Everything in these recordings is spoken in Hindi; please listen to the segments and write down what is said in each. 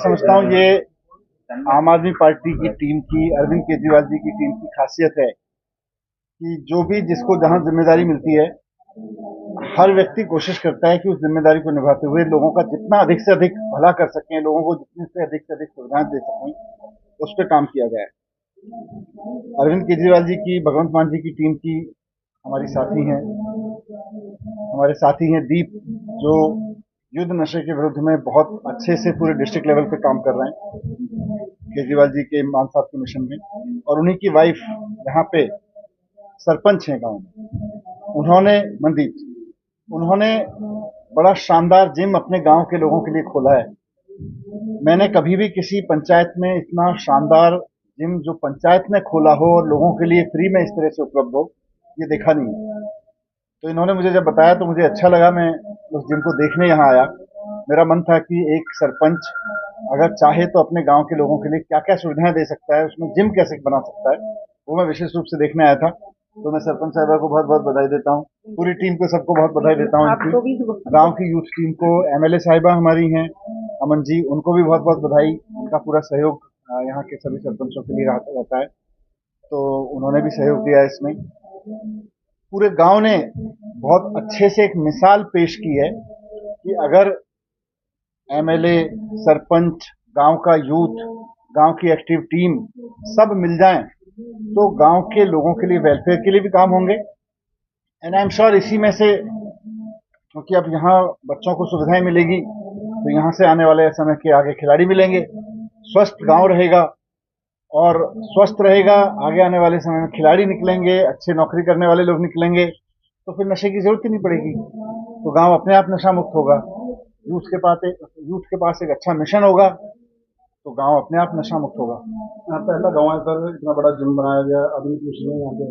समझता हूँ ये आम आदमी पार्टी की टीम की, अरविंद केजरीवाल जी की टीम की खासियत है कि जो भी जिसको जहां जिम्मेदारी मिलती है, हर व्यक्ति कोशिश करता है कि उस जिम्मेदारी को निभाते हुए लोगों का जितना अधिक से अधिक भला कर सकें, लोगों को जितने से अधिक सुविधाएं दे सकें, उस पर काम किया गया है। अरविंद केजरीवाल जी की, भगवंत मान जी की टीम की हमारी साथी हैं, हमारे साथी हैं दीप, जो युद्ध नशे के विरुद्ध में बहुत अच्छे से पूरे डिस्ट्रिक्ट लेवल पे काम कर रहे हैं केजरीवाल जी के मान साहब के मिशन में। और उन्हीं की वाइफ यहाँ पे सरपंच हैं गांव में, उन्होंने मनदीप, उन्होंने बड़ा शानदार जिम अपने गांव के लोगों के लिए खोला है। मैंने कभी भी किसी पंचायत में इतना शानदार जिम जो पंचायत ने खोला हो और लोगों के लिए फ्री में इस तरह से उपलब्ध हो, ये देखा नहीं है। तो इन्होंने मुझे जब बताया तो मुझे अच्छा लगा, मैं उस जिम को देखने यहाँ आया। मेरा मन था कि एक सरपंच अगर चाहे तो अपने गांव के लोगों के लिए क्या क्या सुविधाएं दे सकता है, उसमें जिम कैसे बना सकता है, वो मैं विशेष रूप से देखने आया था। तो मैं सरपंच साहबा को बहुत बहुत बधाई देता हूँ, पूरी टीम को सबको बहुत बधाई देता हूँ, इनकी गांव की यूथ टीम को, एमएलए साहिबा हमारी हैं अमन जी, उनको भी बहुत बहुत बधाई। उनका पूरा सहयोग यहाँ के सभी सरपंचों के लिए रहता है, तो उन्होंने भी सहयोग दिया इसमें। पूरे गांव ने बहुत अच्छे से एक मिसाल पेश की है कि अगर एमएलए, सरपंच, गांव का यूथ, गांव की एक्टिव टीम सब मिल जाएं तो गांव के लोगों के लिए वेलफेयर के लिए भी काम होंगे। एंड आई एम श्योर इसी में से, क्योंकि अब यहाँ बच्चों को सुविधाएं मिलेगी तो यहाँ से आने वाले समय के आगे खिलाड़ी मिलेंगे, स्वस्थ गांव रहेगा और स्वस्थ रहेगा, आगे आने वाले समय में खिलाड़ी निकलेंगे, अच्छे नौकरी करने वाले लोग निकलेंगे, तो फिर नशे की जरूरत ही नहीं पड़ेगी। तो गांव अपने आप नशा मुक्त होगा। यूथ के पास एक अच्छा मिशन होगा तो गांव अपने आप नशा मुक्त होगा। यहाँ पहला गाँव है सर, इतना बड़ा जिम बनाया गया, अभी कुछ नहीं यहाँ पे,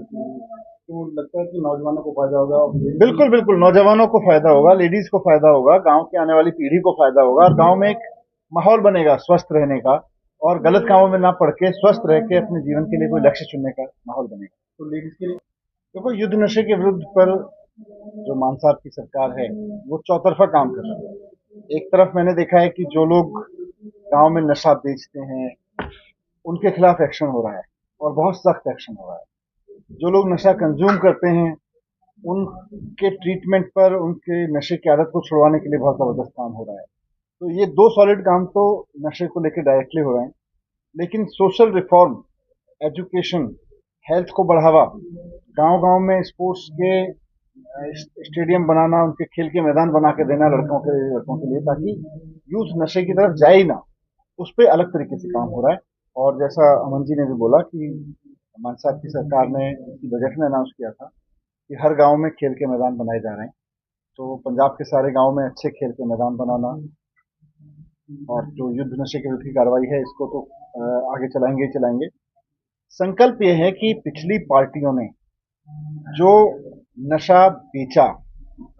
तो लगता है कि नौजवानों को फायदा होगा और बिल्कुल बिल्कुल, नौजवानों को फायदा होगा, लेडीज को फायदा होगा, गांव की आने वाली पीढ़ी को फायदा होगा और गांव में एक माहौल बनेगा स्वस्थ रहने का, और गलत कामों में ना पड़ के स्वस्थ रह के अपने जीवन के लिए कोई लक्ष्य चुनने का माहौल बनेगा। तो लेडीज के लिए देखो, युद्ध नशे के विरुद्ध पर जो मान साहब की सरकार है वो चौतरफा काम कर रही है। एक तरफ मैंने देखा है कि जो लोग गांव में नशा बेचते हैं उनके खिलाफ एक्शन हो रहा है और बहुत सख्त एक्शन हो रहा है। जो लोग नशा कंज्यूम करते हैं उनके ट्रीटमेंट पर, उनके नशे की आदत को छुड़वाने के लिए बहुत जबरदस्त काम हो रहा है। तो ये दो सॉलिड काम तो नशे को लेकर डायरेक्टली हो रहे हैं, लेकिन सोशल रिफॉर्म, एजुकेशन, हेल्थ को बढ़ावा, गांव-गांव में स्पोर्ट्स के स्टेडियम बनाना, उनके खेल के मैदान बना के देना लड़कों के लिए, ताकि यूथ नशे की तरफ जाए ही ना, उस पर अलग तरीके से काम हो रहा है। और जैसा अमन जी ने भी बोला कि मान साहब की सरकार ने इसी बजट में अनाउंस किया था कि हर गांव में खेल के मैदान बनाए जा रहे हैं। तो पंजाब के सारे गांव में अच्छे खेल के मैदान बनाना और जो युद्ध नशे के विरुद्ध की कार्रवाई है इसको तो आगे चलाएंगे ही चलाएंगे। संकल्प यह है कि पिछली पार्टियों ने जो नशा बेचा,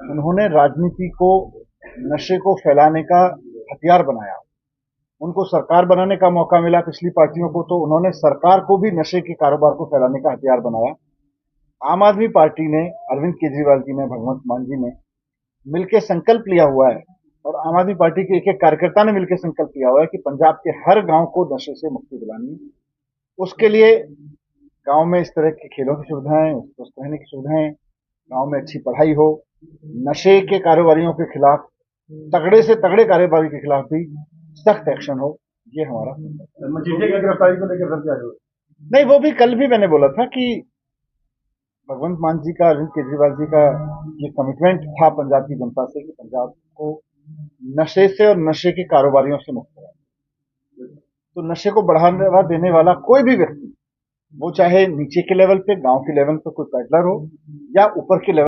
उन्होंने राजनीति को नशे को फैलाने का हथियार बनाया। उनको सरकार बनाने का मौका मिला पिछली पार्टियों को, तो उन्होंने सरकार को भी नशे के कारोबार को फैलाने का हथियार बनाया। आम आदमी पार्टी ने, अरविंद केजरीवाल जी ने, भगवंत मान जी ने मिलकर संकल्प लिया हुआ है, और आम आदमी पार्टी के एक एक कार्यकर्ता ने मिलकर संकल्प लिया हुआ है कि पंजाब के हर गांव को नशे से मुक्ति दिलानी है। उसके लिए गांव में इस तरह की खेलों की सुविधाएं, स्वस्थ रहने की सुविधाएं, गांव में अच्छी पढ़ाई हो, नशे के कारोबारियों के खिलाफ, तगड़े से तगड़े कारोबारी के खिलाफ भी सख्त एक्शन हो, ये हमारा। मजीठिया की गिरफ्तारी को लेकर सर क्या है? नहीं, वो भी कल भी मैंने बोला था कि भगवंत मान जी का, अरविंद केजरीवाल जी का ये कमिटमेंट था पंजाब की जनता से कि पंजाब को नशे से और नशे के कारोबारियों से मुक्त करें। तो नशे को बढ़ावा देने वाला कोई भी व्यक्ति, वो चाहे नीचे के लेवल पे, गांव के लेवल पे कोई पेडलर हो या ऊपर के लेवल